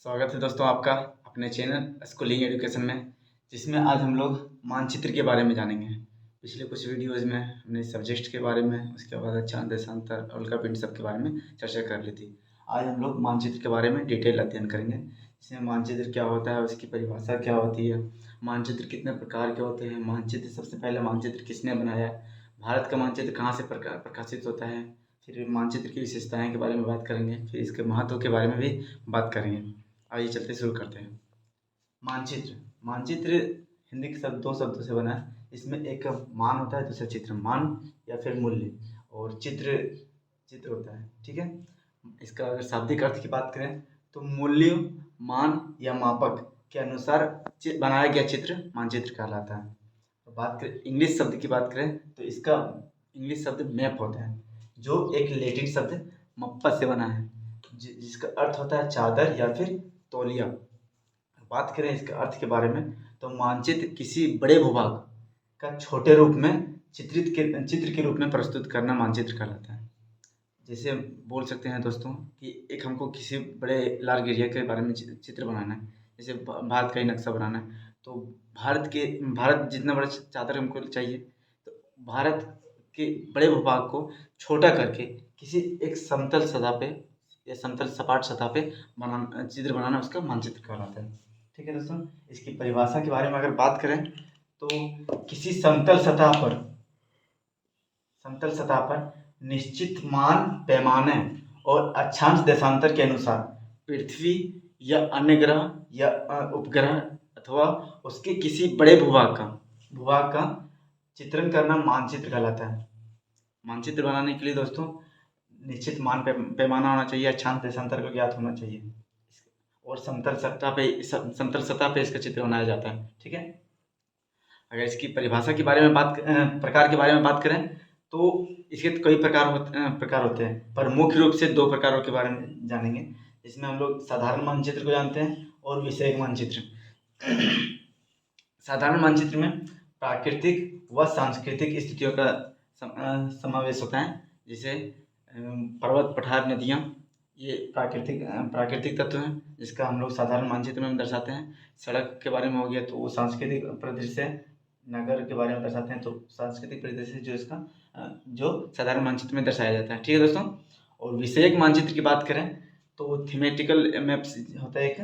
स्वागत है दोस्तों आपका अपने चैनल स्कूलिंग एजुकेशन में, जिसमें आज हम लोग मानचित्र के बारे में जानेंगे। पिछले कुछ वीडियोज़ में हमने सब्जेक्ट के बारे में, उसके बाद अक्षांश, देशांतर, उल्कापिंड सब के बारे में चर्चा कर ली थी। आज हम लोग मानचित्र के बारे में डिटेल अध्ययन करेंगे। इसमें मानचित्र क्या होता है, उसकी परिभाषा क्या होती है, मानचित्र कितने प्रकार के होते हैं, मानचित्र सबसे पहले मानचित्र किसने बनाया, भारत का मानचित्र कहाँ से प्रकाशित होता है, फिर मानचित्र की विशेषताएँ के बारे में बात करेंगे, फिर इसके महत्व के बारे में भी बात करेंगे। आइए चलते शुरू करते हैं। मानचित्र मानचित्र हिंदी के दो शब्दों से बना है। इसमें एक मान होता है, दूसरा चित्र। मान या फिर मूल्य, और चित्र चित्र होता है। ठीक है, इसका अगर शाब्दिक अर्थ की बात करें तो मूल्य, मान या मापक के अनुसार बनाया गया चित्र मानचित्र कहलाता है। तो बात करें इंग्लिश शब्द की बात करें तो इसका इंग्लिश शब्द मैप होता है, जो एक लैटिन शब्द मप्पा से बना है, जिसका अर्थ होता है चादर या फिर तौलिया। बात करें इसके अर्थ के बारे में तो मानचित्र किसी बड़े भूभाग का छोटे रूप में चित्र के रूप में प्रस्तुत करना मानचित्र कहलाता है। जैसे बोल सकते हैं दोस्तों कि एक हमको किसी बड़े लार्ज एरिया के बारे में चित्र बनाना है, जैसे भारत का ही नक्शा बनाना है, तो भारत जितना बड़ा चादर हमको चाहिए, तो भारत के बड़े भूभाग को छोटा करके किसी एक समतल सतह पे या समतल सपाट सतह पे चित्र बनाना उसका मानचित्र कहलाता है। ठीक है दोस्तों, इसकी परिभाषा के बारे में अगर बात करें तो किसी समतल सतह पर निश्चित मान, पैमाने और अक्षांश देशांतर के अनुसार पृथ्वी या अन्य ग्रह या उपग्रह अथवा उसके किसी बड़े भूभाग का चित्रण करना मानचित्र कहलाता है। मानचित्र बनाने के लिए दोस्तों निश्चित मान पैमाना होना चाहिए, अक्षांश देशांतर को ज्ञात होना चाहिए, और समतल सतह पे इसका चित्र बनाया जाता है। ठीक है, अगर इसकी परिभाषा के बारे में प्रकार के बारे में बात करें तो इसके कई प्रकार होते हैं, पर मुख्य रूप से दो प्रकारों के बारे में जानेंगे। इसमें हम लोग साधारण मानचित्र को जानते हैं और विषयक मानचित्र। साधारण मानचित्र में प्राकृतिक व सांस्कृतिक स्थितियों का समावेश होता है, जैसे पर्वत, पठार, नदियाँ, ये प्राकृतिक तत्व हैं, जिसका हम लोग साधारण मानचित्र में दर्शाते हैं। सड़क के बारे में हो गया तो वो सांस्कृतिक परिदृश्य, नगर के बारे में दर्शाते हैं तो सांस्कृतिक परिदृश्य जो इसका जो साधारण मानचित्र में दर्शाया जाता है। ठीक है दोस्तों, और विषयक मानचित्र की बात करें तो थीमेटिकल मैप्स होता है एक,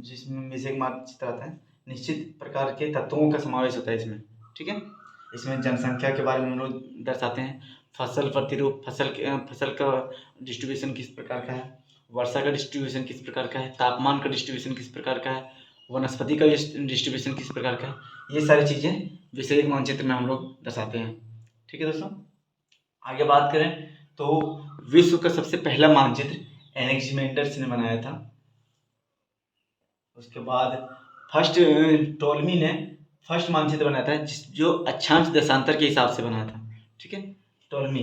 जिसमें विषयक मानचित्र आता है, निश्चित प्रकार के तत्वों का समावेश होता है इसमें। ठीक है, इसमें जनसंख्या के बारे में हम लोग दर्शाते हैं, फसल प्रतिरूप, फसल का डिस्ट्रीब्यूशन किस प्रकार का है, वर्षा का डिस्ट्रीब्यूशन किस प्रकार का है, तापमान का डिस्ट्रीब्यूशन किस प्रकार का है, वनस्पति का डिस्ट्रीब्यूशन किस प्रकार का है, ये सारी चीज़ें विषयक मानचित्र में हम लोग दर्शाते हैं। ठीक है दोस्तों, आगे बात करें तो विश्व का सबसे पहला मानचित्र एनेक्सिमेंडर्स ने बनाया था। उसके बाद टोलमी ने फर्स्ट मानचित्र बनाया था, जो अक्षांश देशांतर के हिसाब से बनाया था। ठीक है, टोलमी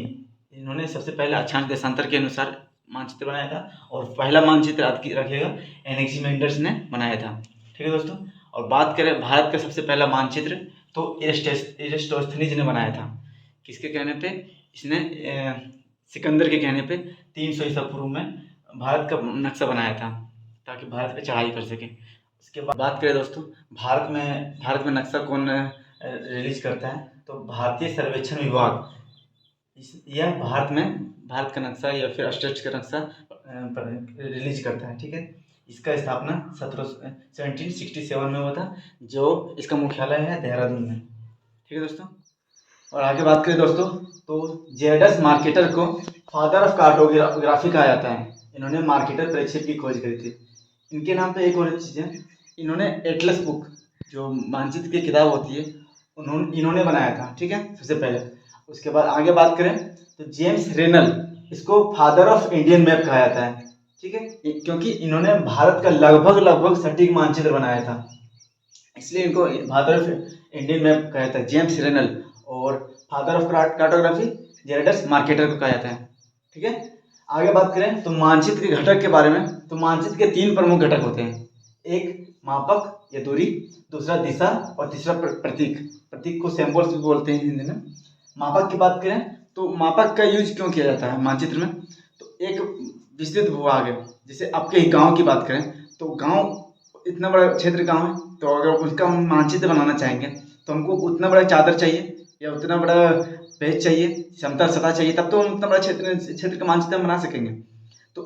इन्होंने सबसे पहले अक्षांश देशांतर के अनुसार मानचित्र बनाया था, और पहला मानचित्र रखिएगा एनेक्सिमेंडर्स ने बनाया था। ठीक है दोस्तों, और बात करें भारत का सबसे पहला मानचित्र तो इरेस्टोस्थनीज ने बनाया था। किसके कहने पे? इसने सिकंदर के कहने पे 300 ईसा पूर्व में भारत का नक्शा बनाया था, ताकि भारत पे चढ़ाई कर सके। उसके बाद बात करें दोस्तों भारत में नक्शा कौन रिलीज करता है, तो भारतीय सर्वेक्षण विभाग यह भारत का नक्शा या फिर स्टेट्स का नक्शा रिलीज करता है। ठीक है, इसका स्थापना 1767 में हुआ था, जो इसका मुख्यालय है देहरादून में। ठीक है दोस्तों, और आगे बात करें दोस्तों तो जेडस मार्केटर को फादर ऑफ कार्टोग्राफी कहा जाता है। इन्होंने मार्केटर प्रक्षेप की खोज करी थी। इनके नाम पे एक और चीज़ है, इन्होंने एटलस बुक जो मानचित्र की किताब होती है इन्होंने बनाया था। ठीक है, सबसे पहले। उसके बाद आगे बात करें तो जेम्स रेनल, इसको फादर ऑफ इंडियन मैप कहा जाता है। ठीक है, क्योंकि इन्होंने भारत का लगभग सटीक मानचित्र बनाया था, इसलिए इनको फादर ऑफ इंडियन मैप कहा जाता है, जेम्स रेनल। और father of cartography Zydus marketer को कहा जाता है। ठीक है, आगे बात करें तो मानचित्र के घटक के बारे में, तो मानचित्र के 3 प्रमुख घटक होते हैं, एक मापक या दूरी, दूसरा दिशा, और तीसरा प्रतीक को सिंबल्स भी बोलते हैं हिंदी में। मापक की बात करें तो मापक का यूज क्यों किया जाता है मानचित्र में, तो एक विस्तृत भूभाग है, जैसे आपके गांव की बात करें तो गांव इतना बड़ा क्षेत्र गांव है, तो अगर उसका हम मानचित्र बनाना चाहेंगे तो हमको उतना बड़ा चादर चाहिए या उतना बड़ा पेज चाहिए, समतल सतह चाहिए, तब तो हम उतना बड़ा क्षेत्र का मानचित्र हम बना सकेंगे। तो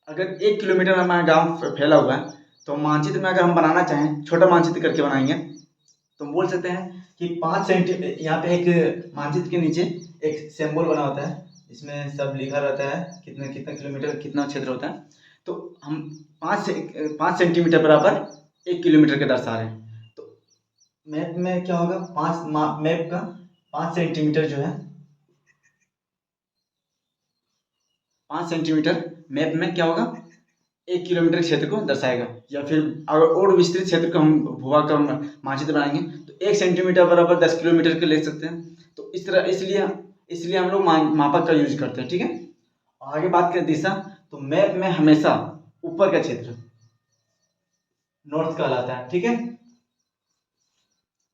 अगर 1 किलोमीटर हमारा गांव फैला हुआ है, तो मानचित्र में अगर हम बनाना चाहें, छोटा मानचित्र करके बनाएंगे, तो हम बोल सकते हैं कि 5 सेंटीमीटर, यहाँ पे एक मानचित्र के नीचे एक सिंबल बना होता है, इसमें सब लिखा रहता है कितना कितना किलोमीटर कितना क्षेत्र होता है। तो हम 5 सेंटीमीटर बराबर 1 किलोमीटर के दर्शा रहे हैं। तो मैप में क्या होगा, मैप का 5 सेंटीमीटर जो है, 5 सेंटीमीटर मैप में क्या होगा, 1 किलोमीटर क्षेत्र को दर्शाएगा। या फिर अगर और विस्तृत क्षेत्र को हम भूभाग का मानचित्र बनाएंगे तो 1 सेंटीमीटर बराबर 10 किलोमीटर के ले सकते हैं। तो इस तरह इसलिए हम लोग मापक का यूज करते हैं, ठीक है। आगे बात करें दिशा, तो मैप में हमेशा ऊपर का क्षेत्र नॉर्थ कहलाता है, ठीक है।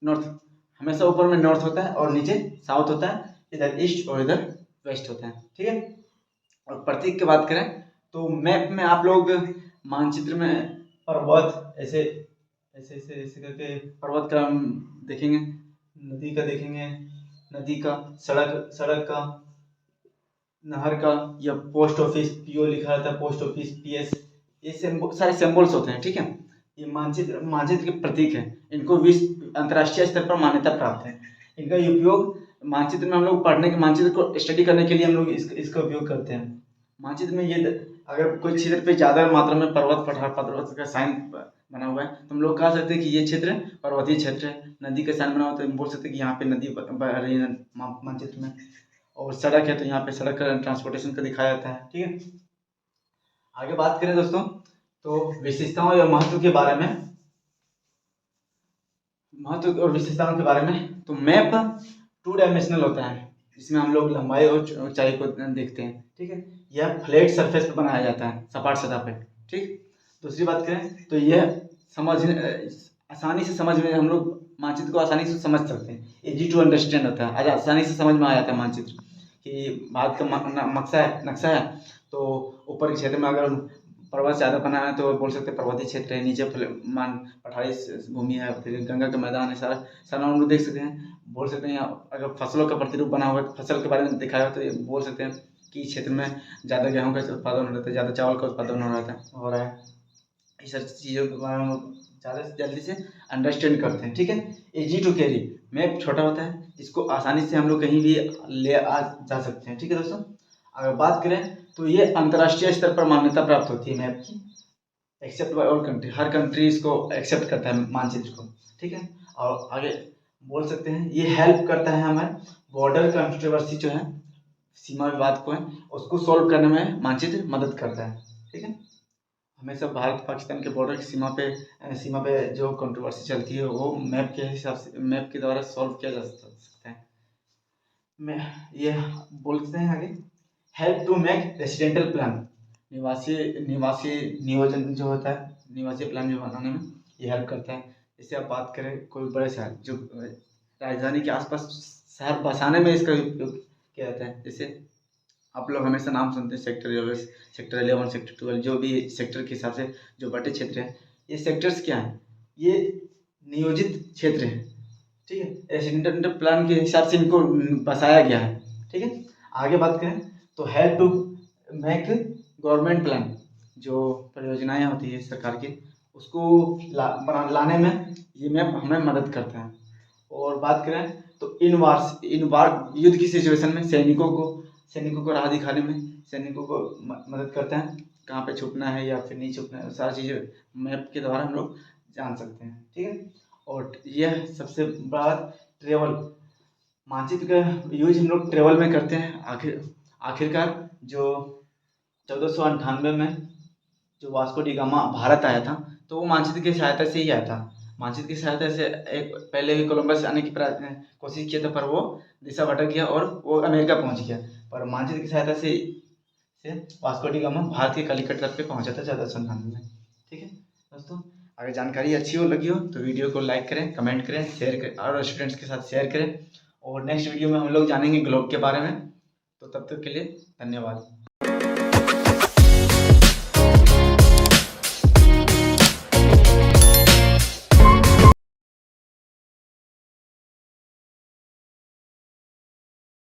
नॉर्थ हमेशा ऊपर में नॉर्थ होता है और नीचे साउथ होता है, इधर ईस्ट और इधर वेस्ट होता है, ठीक है। और प्रतीक की बात करें तो मैप में आप लोग मानचित्र में पर्वत ऐसे ऐसे ऐसे ऐसे करके पर्वत का देखेंगे, नदी का देखेंगे, नदी का, सड़क का, नहर का, या पोस्ट ऑफिस पीओ लिखा रहता है, पोस्ट ऑफिस पीएस, ये सारे सिंबल्स होते हैं, ठीक है। ये मानचित्र के प्रतीक है। इनको विश्व अंतर्राष्ट्रीय स्तर पर मान्यता प्राप्त है। इनका उपयोग मानचित्र में हम लोग पढ़ने के, मानचित्र को स्टडी करने के लिए हम लोग इसका उपयोग करते हैं। मानचित्र में ये अगर कोई क्षेत्र पे ज़्यादा मात्रा में पर्वत का साइन बना हुआ है तो हम लोग कह सकते हैं कि ये क्षेत्र पर्वतीय क्षेत्र है। नदी का साइन बना हुआ है तो हम बोल सकते हैं कि यहाँ पे नदी बह रही है मानचित्र में। और सड़क है तो यहाँ पे सड़क का ट्रांसपोर्टेशन का दिखाया जाता है, ठीक है। आगे बात करें दोस्तों, तो विशेषताओं या महत्व के बारे में, महत्व और विशेषताओं के बारे में, तो मैप 2 डायमेंशनल होता है, इसमें हम लोग लंबाई और ऊंचाई को देखते हैं, ठीक है। यह फ्लैट सरफेस पर बनाया जाता है, सपाट सतह पे, ठीक। दूसरी बात करें तो यह आसानी से समझ में, हम लोग मानचित्र को आसानी से समझ सकते हैं, इजी टू अंडरस्टैंड होता है, आसानी से समझ में आ जाता है मानचित्र कि भारत का नक्शा है तो ऊपर के क्षेत्र में अगर पर्वत ज़्यादा बना है तो बोल सकते हैं पर्वतीय क्षेत्र है, नीचे पठारी भूमि है, फिर गंगा का मैदान है, सारा हम लोग देख सकते हैं। बोल सकते हैं अगर फसलों का प्रतिरूप बना हुआ है, फसल के बारे में दिखाया हो तो ये बोल सकते हैं कि क्षेत्र में ज़्यादा गेहूँ का उत्पादन हो रहा है, ज़्यादा चावल का उत्पादन हो रहा है। इस सब चीज़ों के बारे में हम लोग ज़्यादा से जल्दी से अंडरस्टैंड करते हैं, ठीक है। इजी टू कैरी, मैप छोटा होता है, इसको आसानी से हम लोग कहीं भी ले आ जा सकते हैं, ठीक है दोस्तों। अगर बात करें तो ये अंतर्राष्ट्रीय स्तर पर मान्यता प्राप्त होती है मैप की, except by all country, her country इसको एक्सेप्ट करता है मानचित्र को, ठीक है। और आगे बोल सकते हैं ये हेल्प करता है हमें बॉर्डर कंट्रोवर्सी जो है, सीमा विवाद को है उसको सॉल्व करने में मानचित्र मदद करता है, ठीक है। हमेशा भारत पाकिस्तान के बॉर्डर की सीमा पे जो कंट्रोवर्सी चलती है वो मैप के हिसाब से, मैप के द्वारा सॉल्व किया जा सकता है। मैं ये बोलते हैं आगे, help to make residential plan, निवासी नियोजन जो होता है, निवासी प्लान जो बनाने में ये हेल्प करता है। जैसे आप बात करें कोई बड़े शहर जो राजधानी के आसपास शहर बसाने में इसका उपयोग किया जाता है। जैसे आप लोग हमेशा नाम सुनते हैं सेक्टर 11, सेक्टर 12, जो भी सेक्टर के हिसाब से जो बड़े क्षेत्र हैं, ये सेक्टर्स क्या हैं, ये नियोजित क्षेत्र हैं, ठीक है। रेसिडेंटल प्लान के हिसाब से इनको बसाया गया है, ठीक है। आगे बात करें तो help to make government plan, जो परियोजनाएं होती है सरकार की उसको लाने में ये मैप हमें मदद करता है। और बात करें तो इन वार युद्ध की सिचुएशन में सैनिकों को राह दिखाने में सैनिकों को मदद करता है, कहाँ पे छुपना है या फिर नहीं छुपना है, सारी चीज़ें मैप के द्वारा हम लोग जान सकते हैं, ठीक है। और यह सबसे बड़ा ट्रेवल, मानचित्र का यूज हम लोग ट्रेवल में करते हैं। आखिरकार जो 1498 में जो वास्को डी गामा भारत आया था तो वो मानचित्र की सहायता से ही आया था। मानचित्र की सहायता से एक पहले भी कोलंबस आने की कोशिश किया था, पर वो दिशा भटक गया और वो अमेरिका पहुंच गया। पर मानचित्र की सहायता से वास्को डी गामा भारत के कलिकट तट पे पहुंचा था 1498 में, ठीक है दोस्तों। अगर जानकारी अच्छी हो लगी हो तो वीडियो को लाइक करें, कमेंट करें, शेयर करें और स्टूडेंट्स के साथ शेयर करें। और नेक्स्ट वीडियो में हम लोग जानेंगे ग्लोब के बारे में। तो तब तक के लिए धन्यवाद।